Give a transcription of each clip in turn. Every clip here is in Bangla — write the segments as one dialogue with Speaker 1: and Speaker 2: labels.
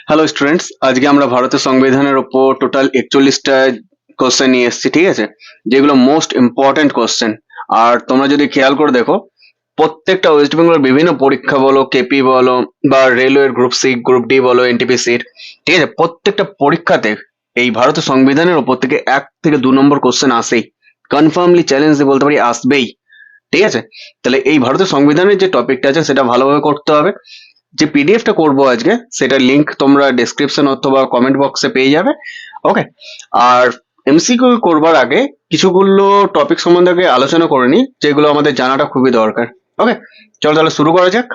Speaker 1: হ্যালো স্টুডেন্টস, আজকে আমরা ভারতের সংবিধানের ওপর টোটাল 41টা কোশ্চেন নিয়ে এসেছি, ঠিক আছে? যেগুলো মোস্ট ইম্পর্টেন্ট কোশ্চেন। আর তোমরা যদি খেয়াল করে দেখো, প্রত্যেকটা ওয়েস্ট বেঙ্গলের বিভিন্ন পরীক্ষা বলো, কেপি বলো, বা রেলওয়ের গ্রুপ সি, গ্রুপ ডি বলো, এনটিপিসির, ঠিক আছে, প্রত্যেকটা পরীক্ষাতে এই ভারতের সংবিধানের ওপর থেকে 1 থেকে 2 নম্বর কোশ্চেন আসেই, কনফার্মলি চ্যালেঞ্জ দিয়ে বলতে পারি আসবেই। ঠিক আছে, তাহলে এই ভারতের সংবিধানের যে টপিকটা আছে সেটা ভালোভাবে করতে হবে। যে পিডিএফটা করব আজকে, সেটার লিংক তোমরা ডেসক্রিপশন অথবা কমেন্ট বক্সে পেয়ে যাবে। ওকে, আর এমসিকিউ করবার আগে কিছুগুলো টপিক সম্বন্ধে আগে আলোচনা করে নিই, যেগুলো আমাদের জানাটা খুবই দরকার। ওকে, চলো তাহলে শুরু করা যাক।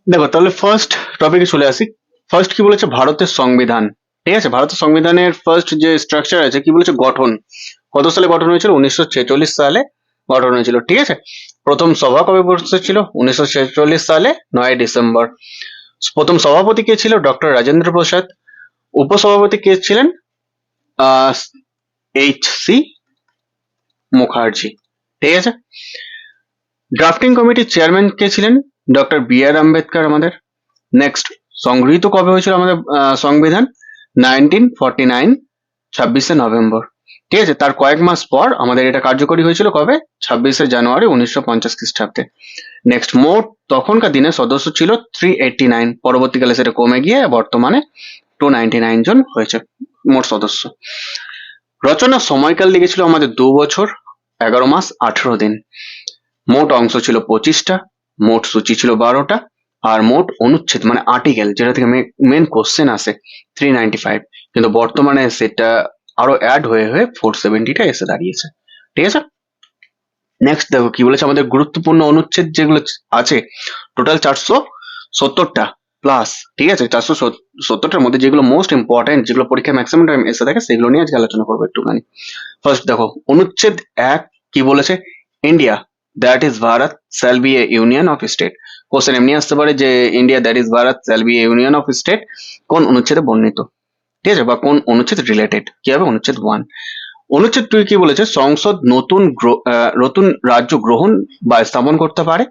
Speaker 1: দেখো, তাহলে ফার্স্ট টপিকে চলে আসি। ফার্স্ট কি বলেছে? ভারতের সংবিধান। ঠিক আছে, ভারতের সংবিধানের ফার্স্ট যে স্ট্রাকচার আছে, কি বলেছে? গঠন। কত সালে গঠন হয়েছিল? 1946 সালে গঠন হয়েছিল। ঠিক আছে, প্রথম সভা কবে বসেছিল? 1946 সালে 9 ডিসেম্বর। প্রথম সভাপতি কে ছিল? ডক্টর রাজেন্দ্র প্রসাদ। উপসভাপতি কে ছিলেন? H.C. মুখার্জি। ঠিক আছে, ড্রাফটিং কমিটির চেয়ারম্যান কে ছিলেন? Doctor B.R.. আম্বেদকর আমাদের। নেক্সট, সংগৃহীত কবে হয়েছিল আমাদের সংবিধান? 1949, 26শে নভেম্বর। ঠিক আছে, তার কয়েক মাস পর আমাদের এটা কার্যকরী হয়েছিল কবে? 26শে জানুয়ারি 1950 খ্রিস্টাব্দে। নেক্সট, মোট তখনকার দিনে সদস্য ছিল 389, পরবর্তীকালে সেটা কমে গিয়ে বর্তমানে 299 জন হয়েছে মোট সদস্য। রচনা সময়কাল লেগেছিল আমাদের 2 বছর, 11 মাস, 18 দিন। মোট অংশ ছিল 25টা, মোট সূচি ছিল 12টা, আর মোট অনুচ্ছেদ মানে আর্টিকেল, যেটা থেকে মেন কোশ্চেন আসে, 395। কিন্তু বর্তমানে সেটা আরো অ্যাড হয়ে হয়ে 470টা এসে দাঁড়িয়েছে। ঠিক আছে, নেক্সট দেখো কি বলেছে। আমাদের গুরুত্বপূর্ণ অনুচ্ছেদ যেগুলো আছে টোটাল 470টা প্লাস। ঠিক আছে, 470টার মধ্যে যেগুলো মোস্ট ইম্পর্টেন্ট, যেগুলো পরীক্ষায় ম্যাক্সিমাম টাইম এসে থাকে, সেগুলো নিয়ে আজকে আলোচনা করবো একটুখানি। ফার্স্ট দেখো, অনুচ্ছেদ 1 কি বলেছে? India that is Bharat shall B A union of state. Question এমনি আসতে পারে যে India that is Bharat shall B A union of state কোন অনুচ্ছেদে বর্ণিত? ঠিক আছে, বা কোন অনুচ্ছেদ রিলেটেড? কি হবে? অনুচ্ছেদ 1। অনুচ্ছেদ 2 কি বলেছে? সংসদ নতুন রাজ্য গ্রহণ বা স্থাপন করতে পারে।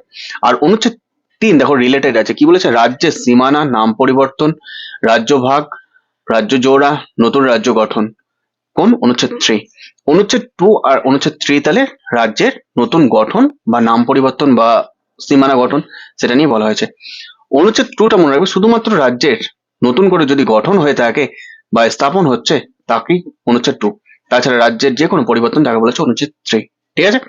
Speaker 1: আর অনুচ্ছেদ 3 দেখো রিলেটেড আছে, কি বলেছে? রাজ্যের সীমানা, নাম পরিবর্তন, রাজ্য ভাগ, রাজ্য জোড়া, নতুন রাজ্য গঠন। কোন? অনুচ্ছেদ 3। অনুচ্ছেদ 2 আর অনুচ্ছেদ 3 তাহলে রাজ্যের নতুন গঠন বা নাম পরিবর্তন বা সীমানা গঠন, সেটা নিয়ে বলা হয়েছে। অনুচ্ছেদ 2টা মনে রাখবে, শুধুমাত্র রাজ্যের নতুন করে যদি গঠন হয়ে থাকে বা স্থাপন হচ্ছে, তাকেই অনুচ্ছেদ 2। তাছাড়া রাজ্যের যে কোনো পরিবর্তন তাকে বলেছে অনুচ্ছেদ 3। ঠিক আছে,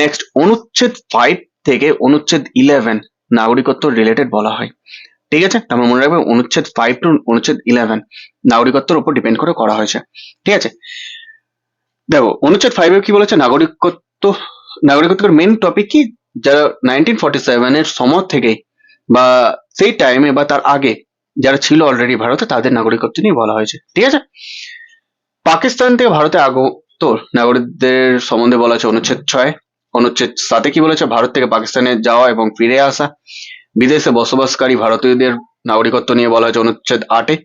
Speaker 1: নেক্সট, অনুচ্ছেদ 5 থেকে অনুচ্ছেদ 11 নাগরিকত্ব রিলেটেড বলা হয়। ঠিক আছে, তারপর মনে রাখবে অনুচ্ছেদ 5 টু অনুচ্ছেদ 11 নাগরিকত্বের উপর ডিপেন্ড করে করা হয়েছে। ঠিক আছে, দেখো অনুচ্ছেদ 5 এ কি বলেছে? নাগরিকত্বের মেন টপিক কি? যারা 1947 এর সময় থেকে বা সেই টাইমে বা তার আগে যারা ছিল অলরেডি ভারতে, তাদের নাগরিকত্ব নিয়ে বলা হয়েছে। ঠিক আছে, পাকিস্তান থেকে ভারতে আগত নাগরিকদের সম্বন্ধে বলা হয়েছে অনুচ্ছেদ 6। অনুচ্ছেদ 7 কি বলেছে? ভারত থেকে পাকিস্তানে যাওয়া এবং ফিরে আসা, বিদেশে বসবাসকারী ভারতীয়দের নাগরিকত্ব নিয়ে বলা হয়েছে অনুচ্ছেদ 8।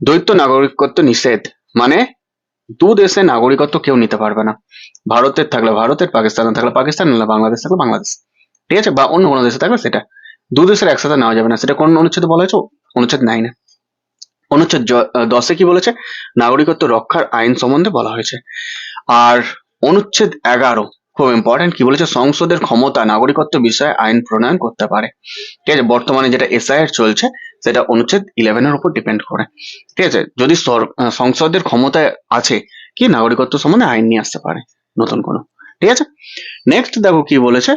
Speaker 1: দ্বৈত নাগরিকত্ব নিষেধ, মানে দু দেশের নাগরিকত্ব কেউ নিতে পারবে না। ভারতের থাকলে ভারতের, পাকিস্তানের থাকলে পাকিস্তান, নাহলে বাংলাদেশ থাকলে বাংলাদেশ। ঠিক আছে, বা অন্য কোনো দেশে থাকলে সেটা। দু দেশের একসাথে নেওয়া যাবে না, সেটা কোন অনুচ্ছেদে বলা হয়েছে? অনুচ্ছেদ 9। অনুচ্ছেদ 10 কি বলেছে? নাগরিকত্ব রক্ষার আইন সম্বন্ধে বলা হয়েছে। আর অনুচ্ছেদ 11 খুব ইম্পর্টেন্ট, কি বলেছে? সংসদের ক্ষমতা নাগরিকত্ব বিষয়ে আইন প্রণয়ন করতে পারে। ঠিক আছে, বর্তমানে যেটা এসআইআর চলছে, সেটা অনুচ্ছেদ 11 এর উপর ডিপেন্ড করে। ঠিক আছে, যদি সংসদের ক্ষমতায় আছে কি নাগরিকত্ব সম্বন্ধে আইন নিয়ে আসতে পারে নতুন কোনো। ঠিক আছে, নেক্সট দেখো কি বলেছে।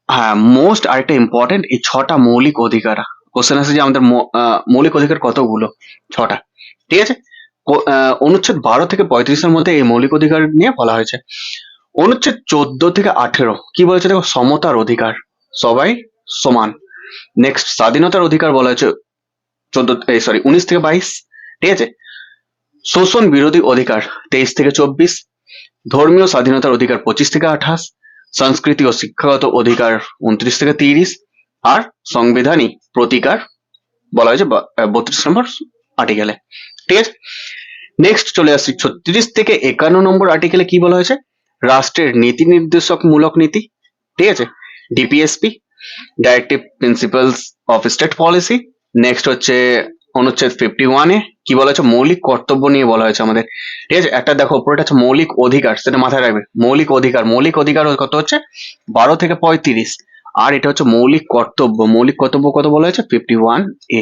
Speaker 1: হ্যাঁ, মোস্ট আরেকটা ইম্পর্টেন্ট, এই 6টা মৌলিক অধিকার। কোশ্চেন আছে যে আমাদের মৌলিক অধিকার কতগুলো? 6টা। ঠিক আছে, অনুচ্ছেদ 12 থেকে 35-এর মধ্যে এই মৌলিক অধিকার নিয়ে বলা হয়েছে। অনুচ্ছেদ 14 থেকে 18 কি বলেছে? দেখো, সমতার অধিকার, সবাই সমান। নেক্সট, স্বাধীনতার অধিকার বলা হয়েছে 19 থেকে 22। ঠিক আছে, শোষণ বিরোধী অধিকার 23 থেকে 24। ধর্মীয় স্বাধীনতার অধিকার 25 থেকে 28। সংস্কৃতি ও শিক্ষাগত অধিকার 29 থেকে 30। আর সাংবিধানিক প্রতিকার বলা হয়েছে 32 নম্বর আর্টিকেলে। ঠিক আছে, নেক্সট চলে আসছি 36 থেকে 51 নম্বর আর্টিকেলে কি বলা হয়েছে? রাষ্ট্রের নীতি নির্দেশক মূলক নীতি। ঠিক আছে, DPSP. Directive principles of state policy. Next হচ্ছে অনুচ্ছেদ 51-এ কি বলা হয়েছে, মৌলিক কর্তব্য নিয়ে বলা হয়েছে আমাদের। ঠিক আছে, একটা দেখো উপরে হচ্ছে মৌলিক অধিকার, সেটা মাথায় রাখবে। মৌলিক অধিকার কত হচ্ছে 12 থেকে 35, আর এটা হচ্ছে মৌলিক কর্তব্য। মৌলিক কর্তব্য কত বলা হয়েছে 51A।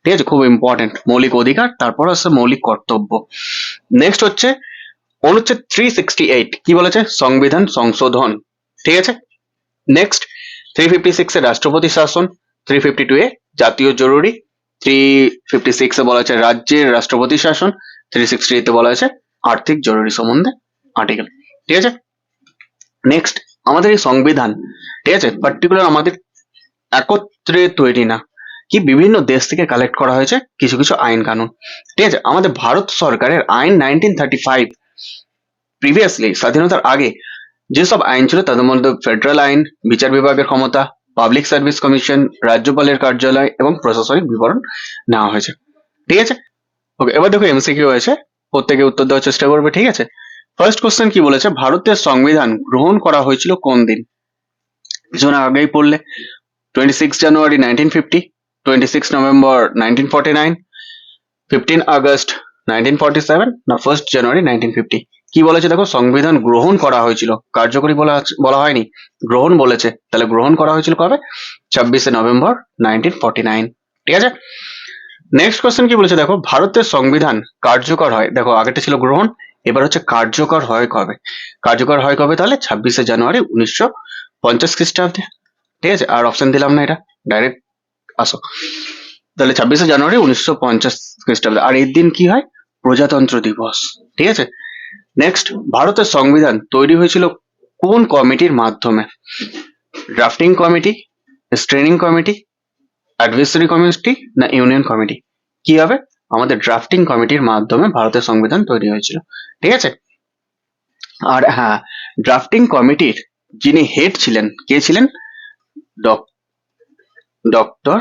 Speaker 1: ঠিক আছে, খুব ইম্পর্টেন্ট। মৌলিক অধিকার, তারপর হচ্ছে মৌলিক কর্তব্য। নেক্সট হচ্ছে অনুচ্ছেদ 368 কি বলেছে, সংবিধান সংশোধন। ঠিক আছে, নেক্সট 356-এ রাষ্ট্রপতি শাসন, 352-এ জাতীয় জরুরি, 356-এ বলা হয়েছে রাজ্যের রাষ্ট্রপতি শাসন, 360-তে বলা হয়েছে আর্থিক জরুরি সম্বন্ধে আর্টিকেল। ঠিক আছে, নেক্সট আমাদের এই সংবিধান, ঠিক আছে, পার্টিকুলার আমাদের একত্রে তৈরি না, কি বিভিন্ন দেশ থেকে কালেক্ট করা হয়েছে কিছু কিছু আইন কানুন। ঠিক আছে, আমাদের ভারত সরকারের আইন 1935, প্রিভিয়াসলি স্বাধীনতার আগে যেসব আইন ছিল তাদের মধ্যে ফেডারেল আইন, বিচার বিভাগের ক্ষমতা, পাবলিক সার্ভিস কমিশন, রাজ্যপালের কার্যালয় এবং প্রশাসনিক বিবরণ নেওয়া হয়েছে। ঠিক আছে, ওকে, এবার দেখো এমসিকিউ হয়েছে, প্রত্যেকে উত্তর দেওয়ার চেষ্টা করবে। ঠিক আছে, ফার্স্ট কোশ্চেন কি বলেছে, ভারতের সংবিধান গ্রহণ করা হয়েছিল কোন দিন? কিছুক্ষণ আগেই পড়লে, 26 জানুয়ারি 1950, 26 নভেম্বর 1949, 15 আগস্ট 1947, না 1 জানুয়ারি 1950। কি বলেছে দেখো, সংবিধান গ্রহণ করা হয়েছিল, কার্যকরী বলা হয়নি, গ্রহণ বলেছে। তাহলে গ্রহণ করা হয়েছিল কবে? 26 নভেম্বর 1949। ঠিক আছে, নেক্সট কোশ্চেন কি বলেছে দেখো, ভারতের সংবিধান কার্যকর হয়, দেখো আগেটা ছিল গ্রহণ, এবার হচ্ছে কার্যকর হয় কবে? কার্যকর হয় কবে তাহলে? 26 জানুয়ারি 1950 খ্রিস্টাব্দে। ঠিক আছে, আর অপশন দিলাম না, এটা ডাইরেক্ট আসো। তাহলে 26 জানুয়ারি 1950 খ্রিস্টাব্দে। আর এর দিন কি হয়? প্রজাতন্ত্র দিবস। ঠিক আছে, নেক্সট ভারতের সংবিধান তৈরি হয়েছিল কোন কমিটির মাধ্যমে? Drafting committee, স্ট্রেনিং committee, advisory committee, না ইউনিয়ন কমিটি? কি হবে? আমাদের ড্রাফটিং কমিটির মাধ্যমে ভারতের সংবিধান তৈরি হয়েছিল। ঠিক আছে, আর হ্যাঁ, ড্রাফটিং কমিটির যিনি হেড ছিলেন, কে ছিলেন? Doctor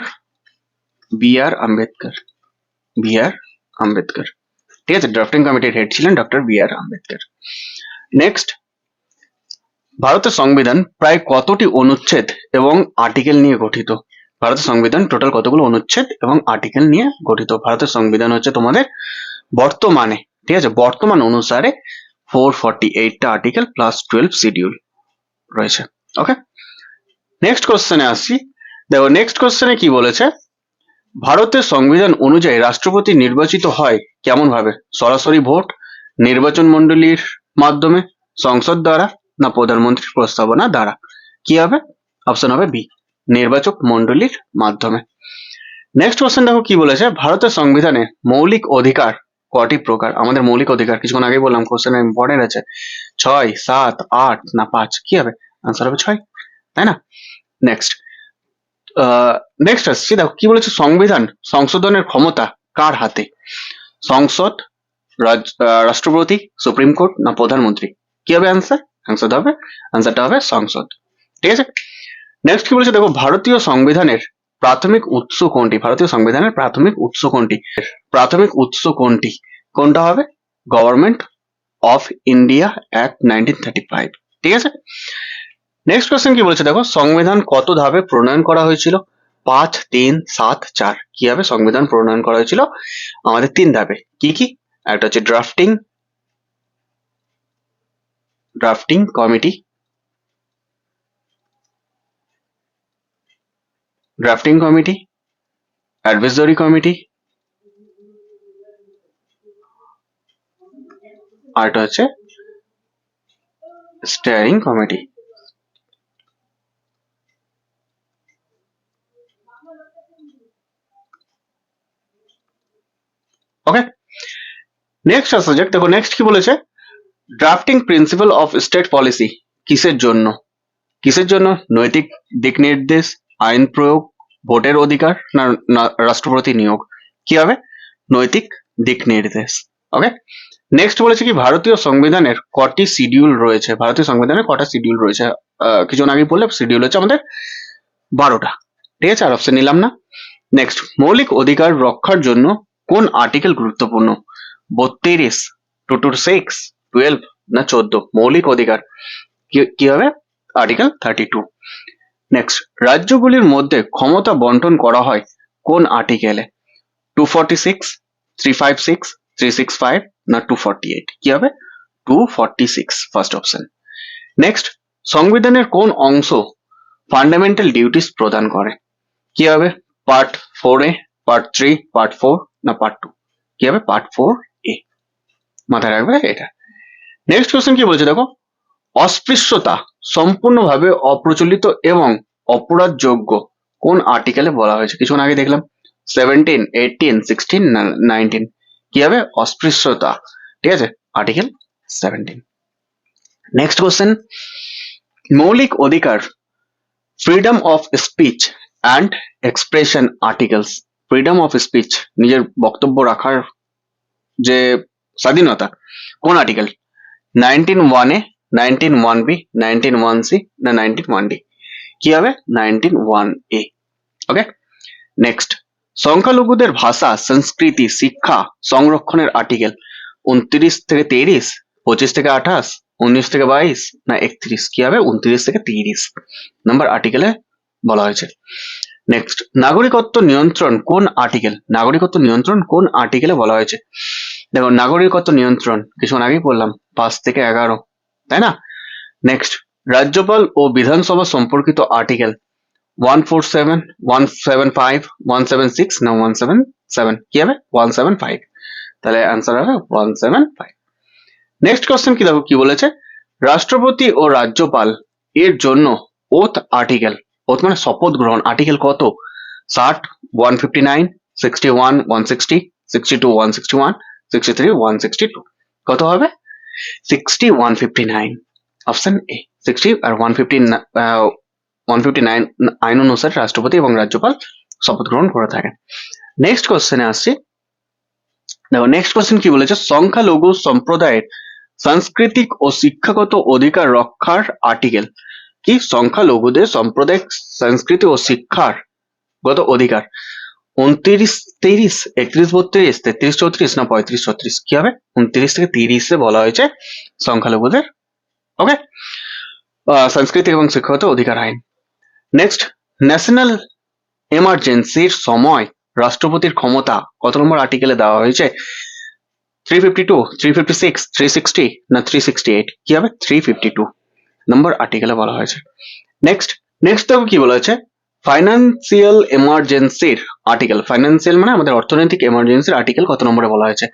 Speaker 1: B.R.. Ambedkar. B.R.. Ambedkar. ঠিক আছে, ড্রাফটিং কমিটির হেড ছিলেন ডক্টর বি.আর. আম্বেদকর। নেক্সট, ভারতের সংবিধান প্রায় কতটি অনুচ্ছেদ এবং আর্টিকেল নিয়ে গঠিত? ভারতের সংবিধান টোটাল কতগুলো অনুচ্ছেদ এবং আর্টিকেল নিয়ে গঠিত? ভারতের সংবিধান হচ্ছে তোমাদের বর্তমানে, ঠিক আছে, বর্তমান অনুসারে 448টা আর্টিকেল প্লাস 12 শিডিউল রয়েছে। ওকে, নেক্সট কোশ্চেনে আসছি। দেখো নেক্সট কোশ্চেনে কি বলেছে, ভারতের সংবিধান অনুযায়ী রাষ্ট্রপতি নির্বাচিত হয় কেমন ভাবে? সরাসরি ভোট, নির্বাচন মণ্ডলীর মাধ্যমে, সংসদ দ্বারা, না প্রধানমন্ত্রীর প্রস্তাবনা দ্বারা? কি হবে? অপশন হবে বি, নির্বাচক মণ্ডলীর মাধ্যমে। নেক্সট কোশ্চেন দেখো কি বলেছে, ভারতের সংবিধানে মৌলিক অধিকার কটি প্রকার? আমাদের মৌলিক অধিকার কিছুক্ষণ আগে বললাম, কোশ্চেন ইম্পর্টেন্ট আছে, 6, 7, 8 না 5? কি হবে? আনসার হবে 6, তাই না? নেক্সট নেক্সট আসছি, দেখো কি বলেছে, সংবিধান সংশোধনের ক্ষমতা কার হাতে? সংসদ, রাষ্ট্রপতি, সুপ্রিম কোর্ট, না প্রধানমন্ত্রী? কি হবে আনসার? আনসারটা হবে সংসদ। ঠিক আছে, নেক্সট কি বলেছে দেখো, ভারতীয় সংবিধানের প্রাথমিক উৎস কোনটি? ভারতীয় সংবিধানের প্রাথমিক উৎস কোনটি? প্রাথমিক উৎস কোনটি? কোনটা হবে? Government of India act 1935। ঠিক আছে, নেক্সট কোশ্চেন কি বলেছে দেখো, সংবিধান কত ধাপে প্রণয়ন করা হয়েছিল? 5, 3, 7, 4? কি হবে? সংবিধান প্রণয়ন করা হয়েছিল আমাদের 3 ধাপে। কি কি? একটা হচ্ছে ড্রাফটিং কমিটি, অ্যাডভাইজরি কমিটি, আর একটা হচ্ছে স্টিয়ারিং কমিটি। ওকে, নেক্সট আসা যাক। দেখো নেক্সট কি বলেছে, drafting principal of state policy কিসের জন্য? কিসের জন্য? নৈতিক দিক নির্দেশ, আইন প্রয়োগ, ভোটের অধিকার, না রাষ্ট্রপতি নিয়োগ? কি হবে? নৈতিক দিক নির্দেশ। ওকে, নেক্সট বলেছে কি, ভারতীয় সংবিধানের কটি শিডিউল রয়েছে? ভারতীয় সংবিধানের কটা শিডিউল রয়েছে? কিছুক্ষণ আগে বললে শিডিউল হচ্ছে আমাদের 12টা। ঠিক আছে, আর অপশন নিলাম না। নেক্সট, মৌলিক অধিকার রক্ষার জন্য কোন আর্টিকেল গুরুত্বপূর্ণ? 32, 226, 12, না 14? মৌলিক অধিকার কি হবে? আর্টিকেল 32। নেক্সট, রাজ্যগুলির মধ্যে ক্ষমতা বন্টন করা হয় কোন আর্টিকেলে? 246, 356, 365 না 248? কি হবে? 246 ফার্স্ট অপশন। নেক্সট, সংবিধানের কোন অংশ ফান্ডামেন্টাল ডিউটিস প্রদান করে? কি হবে? পার্ট 4A, পার্ট 3, পার্ট 4 না পার্ট 2? কি হবে? পার্ট 4A, মাথায় রাখবে এটা। নেক্সট কোশ্চেন কি বলছে দেখো, অস্পৃশ্যতা সম্পূর্ণভাবে অপ্রচলিত এবং অপরাধযোগ্য কোন আর্টিকেলে বলা হয়েছে? কিছুক্ষণ আগে দেখলাম 17, 18, 16 না 19? কি হবে? অস্পৃশ্যতা, ঠিক আছে, আর্টিকেল 17। নেক্সট কোশ্চেন, মৌলিক অধিকার freedom of speech and expression articles, freedom of speech নিজের বক্তব্য রাখার যে স্বাধীনতা, কোন আর্টিকেল? 19(1)(a), 19(1)(b), 19(1)(c না 19(1)(d? কি হবে? 19(1)(a). ওকে, নেক্সট, সংখ্যালঘুদের ভাষা, সংস্কৃতি, শিক্ষা সংরক্ষণের আর্টিকেল 29 থেকে 30, 25 থেকে 28, 19 থেকে 22 না 31? কি হবে? 29 থেকে 30 নম্বর আর্টিকেলে বলা হয়েছে। নেক্সট, নাগরিকত্ব নিয়ন্ত্রণ কোন আর্টিকেল? নাগরিকত্ব নিয়ন্ত্রণ কোন আর্টিকেলে বলা হয়েছে? দেখো, নাগরিকত্ব নিয়ন্ত্রণ কিছুক্ষণ আগেই বললাম 5 থেকে 11, তাই না? নেক্সট, রাজ্যপাল ও বিধানসভা সম্পর্কিত আর্টিকেল 147, 175, 176 না 177? কি হবে? 175, তাহলে অ্যান্সার হবে 175। নেক্সট কোশ্চেন কি দেখো কি বলেছে, রাষ্ট্রপতি ও রাজ্যপাল এর জন্য ওথ আর্টিকেল, ওথ মানে শপথ গ্রহণ, আর্টিকেল কত? 60, 159, 61, 160, 62, 161, 63, 162? কত হবে? 60, 159, অপশন এ। 60 আর 159 আইন অনুসারে রাষ্ট্রপতি এবং রাজ্যপাল শপথ গ্রহণ করে থাকেন। নেক্সট কোশ্চেনে আসছি, দেখো নেক্সট কোশ্চেন কি বলেছে, সংখ্যালঘু সম্প্রদায়ের সাংস্কৃতিক ও শিক্ষাগত অধিকার রক্ষার আর্টিকেল কি? সংখ্যালঘুদের সাম্প্রদায়িক সংস্কৃতি ও শিক্ষার গত অধিকার 29, 30, 31, 32, 33, 34 না 35, 36? কি হবে? 29 থেকে 30 বলা হয়েছে সংখ্যালঘুদের, ওকে, সাংস্কৃতিক এবং শিক্ষাগত অধিকার আইন। নেক্সট, ন্যাশনাল এমার্জেন্সির সময় রাষ্ট্রপতির ক্ষমতা কত নম্বর আর্টিকেলে দেওয়া হয়েছে? 352, 356, 360 না 368? কি হবে? 352 নম্বর আর্টিকেলে বলা হয়েছে। নেক্সট, দেখো কি বলা হয়েছে, ফাইন্যান্সিয়াল এমার্জেন্সির আর্টিকেল, ফাইন্যান্সিয়াল মানে আমাদের অর্থনৈতিক এমার্জেন্সির আর্টিকেল কত নম্বরে বলা হয়েছে?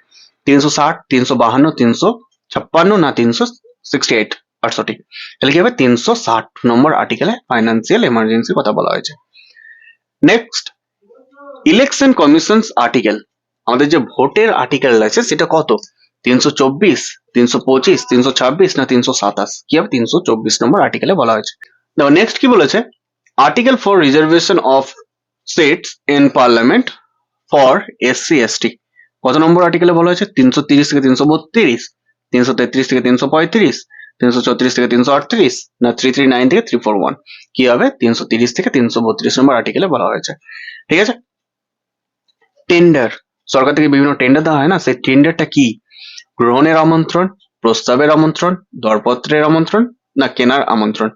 Speaker 1: 360, 352, 356 না 368, 68? তাহলে কি হবে? 360 নম্বর আর্টিকেলে ফাইন্যান্সিয়াল এমার্জেন্সির কথা বলা হয়েছে। নেক্সট, ইলেকশন কমিশনস আর্টিকেল, আমাদের যে ভোটের আর্টিকেল আছে সেটা কত? 324, 325, 326 না 327? কি হবে? 324 নম্বর আর্টিকেলে বলা হয়েছে। দেখো নেক্সট কি বলেছে, article for reservation of seats in parliament for SC ST কত নম্বর আর্টিকেলে বলা হয়েছে? 330 থেকে 332, 333 থেকে 335, 334 থেকে 338 না 339 থেকে 341? কি হবে? 330 থেকে 332 নম্বর আর্টিকেলে বলা হয়েছে, ঠিক আছে। টেন্ডার, সরকার থেকে বিভিন্ন টেন্ডার দেওয়া হয় না, সেই টেন্ডারটা কি? গ্রহণের আমন্ত্রণ, প্রস্তাবের আমন্ত্রণ, দরপত্রের আমন্ত্রণ না কেনার আমন্ত্রণ?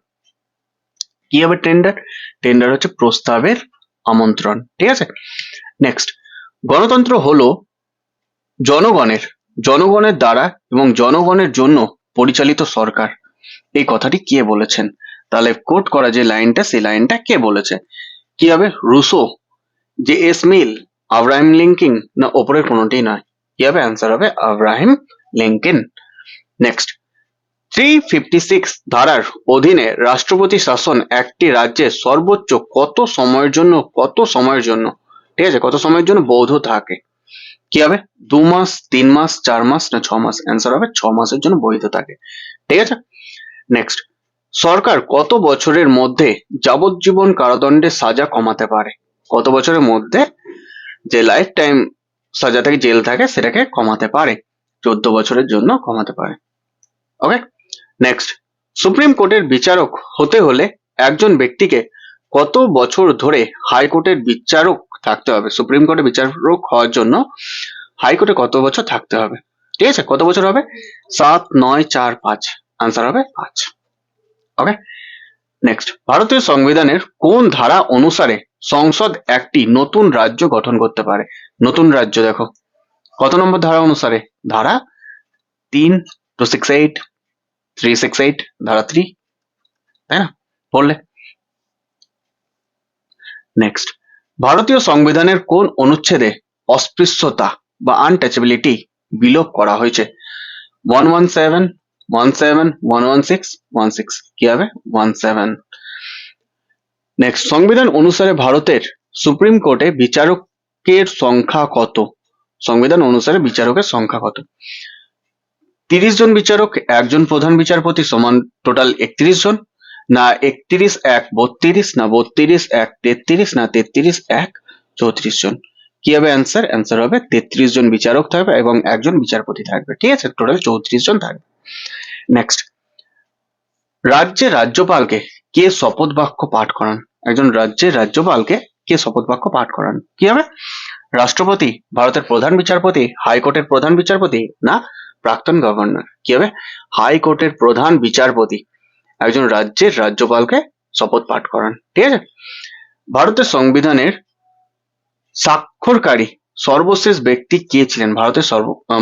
Speaker 1: কি হবে টেন্ডার? টেন্ডার হচ্ছে প্রস্তাবের আমন্ত্রণ, ঠিক আছে। নেক্সট, গণতন্ত্র হলো জনগণের দ্বারা এবং জনগণের জন্য পরিচালিত সরকার, এই কথাটি কে বলেছেন? তাহলে কোট করা যে লাইনটা, সেই লাইনটা কে বলেছে? কি হবে? Rousseau, J S Mill, Abraham Lincoln না ওপরের কোনোটি নয়? কি হবে? অ্যান্সার হবে আব্রাহাম লিঙ্কন। নেক্সট, 356 ধারার অধীনে রাষ্ট্রপতি শাসন একটি রাজ্যে সর্বোচ্চ কত সময়ের জন্য, ঠিক আছে, কত সময়ের জন্য বৈধ থাকে? কি হবে? 2 মাস, 3 মাস, 4 মাস না 6 মাস? অ্যান্সার হবে 6 মাসের জন্য বৈধ থাকে, ঠিক আছে। নেক্সট, সরকার কত বছরের মধ্যে যাবজ্জীবন কারাদণ্ডের সাজা কমাতে পারে? কত বছরের মধ্যে যে লাইফ টাইম সাজা থেকে জেল থাকে সেটাকে কমাতে পারে? 14 বছরের জন্য কমাতে পারে, ওকে। নেক্সট, সুপ্রিম কোর্টের বিচারক হতে হলে একজন ব্যক্তিকে কত বছর ধরে হাইকোর্টের বিচারক থাকতে হবে? সুপ্রিম কোর্টের বিচারক হওয়ার জন্য হাইকোর্টে কত বছর থাকতে হবে? ঠিক আছে, কত বছর হবে? 7, 9, 4, 5? আনসার হবে 5, ওকে। নেক্সট, ভারতীয় সংবিধানের কোন ধারা অনুসারে সংসদ একটি নতুন রাজ্য গঠন করতে পারে? নতুন রাজ্য দেখো কত নম্বর ধারা অনুসারে? ধারা 3, 268, 368, ধারা 3, তাই না? পড়লে। নেক্সট, ভারতীয় সংবিধানের কোন অনুচ্ছেদে অস্পৃশ্যতা বা আনটাচেবিলিটি বিলোপ করা হয়েছে? 117, 17, 116, 16, কি হবে? 17। নেক্সট, সংবিধান অনুসারে ভারতের সুপ্রিম কোর্টে বিচারকের সংখ্যা কত? সংবিধান অনুসারে বিচারকের সংখ্যা কত? 30 জন বিচারক, একজন প্রধান বিচারপতি সমান টোটাল 31 জন, না 31 1 32, না 32 1 33, না 33 1 34 জন? কি হবে অ্যান্সার? অ্যান্সার হবে 33 জন বিচারক থাকবে এবং একজন বিচারপতি থাকবে, ঠিক আছে? টোটাল 34 জন থাকবে। নেক্সট, রাজ্যের রাজ্যপালকে কে শপথ বাক্য পাঠ করান? একজন রাজ্যের রাজ্যপালকে কে শপথ বাক্য পাঠ করান? কি হবে? রাষ্ট্রপতি, ভারতের প্রধান বিচারপতি, হাইকোর্টের প্রধান বিচারপতি, না প্রাক্তন গভর্নর? কি হবে? হাইকোর্টের প্রধান বিচারপতি একজন রাজ্যের রাজ্যপালকে শপথ পাঠ করান, ঠিক আছে? ভারতের সংবিধানের স্বাক্ষরকারী সর্বশেষ ব্যক্তি কে ছিলেন? ভারতের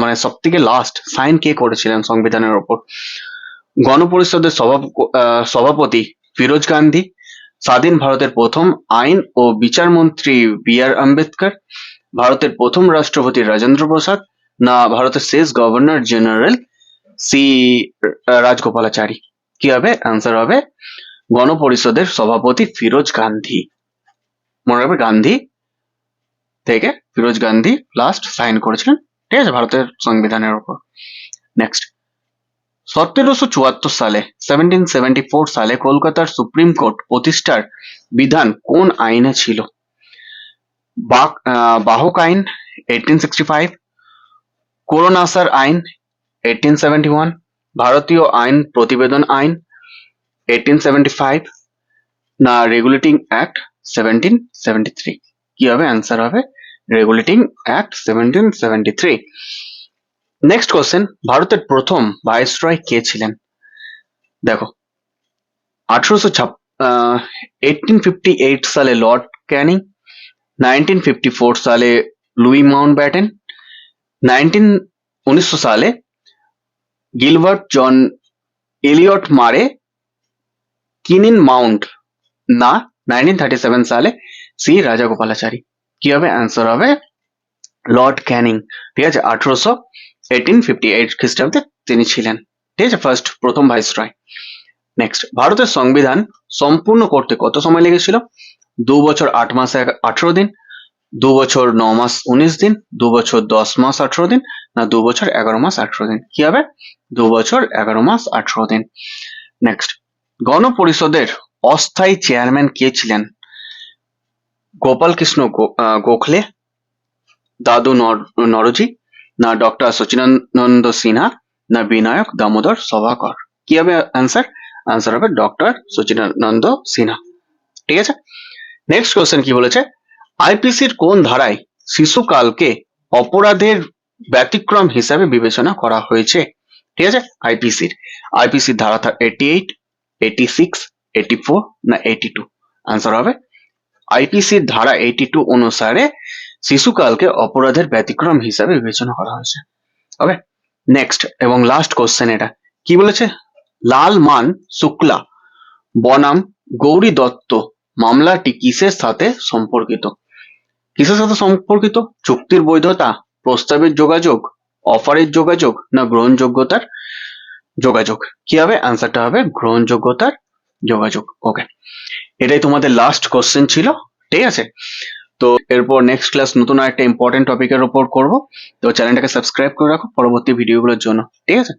Speaker 1: মানে সব থেকে লাস্ট সাইন কে করেছিলেন সংবিধানের ওপর? গণপরিষদের সভাপতি ফিরোজ গান্ধী, স্বাধীন ভারতের প্রথম আইন ও বিচারমন্ত্রী বি.আর. আম্বেদকর, ভারতের প্রথম রাষ্ট্রপতি রাজেন্দ্র প্রসাদ, না ভারতের শেষ গভর্নর জেনারেল সি রাজগোপালাচারী? কি হবে? অ্যান্সার হবে গণপরিষদের সভাপতি ফিরোজ গান্ধী। মনে রাখবে, গান্ধী থেকে ফিরোজ গান্ধী লাস্ট সাইন করেছিলেন, ঠিক আছে, ভারতের সংবিধানের উপর। নেক্সট, 1774 সালে 1774 সালে কলকাতার সুপ্রিম কোর্ট প্রতিষ্ঠার বিধান কোন আইনে ছিল? বাহক আইন 1865, কোরোনাসার আইন 1871, ভারতীয় আইন প্রতিবেদন আইন 1875, না রেগুলেটিং অ্যাক্ট 1773? কি হবে? অ্যান্সার হবে রেগুলেটিং অ্যাক্ট 1773। নেক্সট কোশ্চেন, ভারতের প্রথম ভাইসরয় কে ছিলেন? দেখো 1858 সালে লর্ড ক্যানিং, 1954 সালে লুই মাউন্টব্যাটেন, 1900 সালে গিলবার্ট জন এলিয়ট মারে কিনিন মাউন্ট, না 1937 সালে সি রাজাগোপালাচারী? কি হবে? অ্যান্সার হবে লর্ড ক্যানিং, ঠিক আছে? 1858 খ্রিস্টাব্দে তিনি ছিলেন, ঠিক আছে, প্রথম ভাইসরয়। নেক্সট, ভারতের সংবিধান সম্পূর্ণ করতে কত সময় লেগেছিল? 2 বছর 8 মাস 18 দিন, 2 বছর 9 মাস 19 দিন, 2 বছর 10 মাস 18 দিন, না 2 বছর 11 মাস 18 দিন? কি হবে? 2 বছর 11 মাস 18 দিন। নেক্সট, গণপরিষদের অস্থায়ী চেয়ারম্যান কে ছিলেন? গোপাল কৃষ্ণ গোখলে, দাদু নরজি, না ডক্টর সচিদানন্দ সিনহা, না বিনায়ক দামোদর সভাকর? কি হবে অ্যান্সার? অ্যান্সার হবে ডক্টর সচিদানন্দ সিনহা, ঠিক আছে? নেক্সট কোশ্চেন কি বলেছে? আইপিসির কোন ধারায় শিশুকালকে অপরাধের ব্যতিক্রম হিসাবে বিবেচনা করা হয়েছে? ঠিক আছে, আইপিসির ধারা 88, 86, 84, না 82? আনসার হবে আইপিসির ধারা 82 অনুসারে শিশুকালকে অপরাধের ব্যতিক্রম হিসাবে বিবেচনা করা হয়েছে। ওকে, নেক্সট এবং লাস্ট কোশ্চেন এটা কি বলেছে? লালমান শুক্লা বনাম গৌরী দত্ত মামলাটি কিসের সাথে সম্পর্কিত? কিসের সাথে সম্পর্কিত? চুক্তির বৈধতা, প্রস্তাবের যোগাযোগ, অফারের যোগাযোগ, না গ্রহণযোগ্যতার যোগাযোগ? কি হবে? অ্যান্সারটা হবে গ্রহণযোগ্যতার যোগাযোগ। ওকে, এটাই তোমাদের লাস্ট কোশ্চেন ছিল, ঠিক আছে? তো এরপর নেক্সট ক্লাস নতুন একটা ইম্পর্টেন্ট টপিকের উপর করব, তো চ্যানেলটাকে সাবস্ক্রাইব করে রাখো পরবর্তী ভিডিওগুলোর জন্য, ঠিক আছে?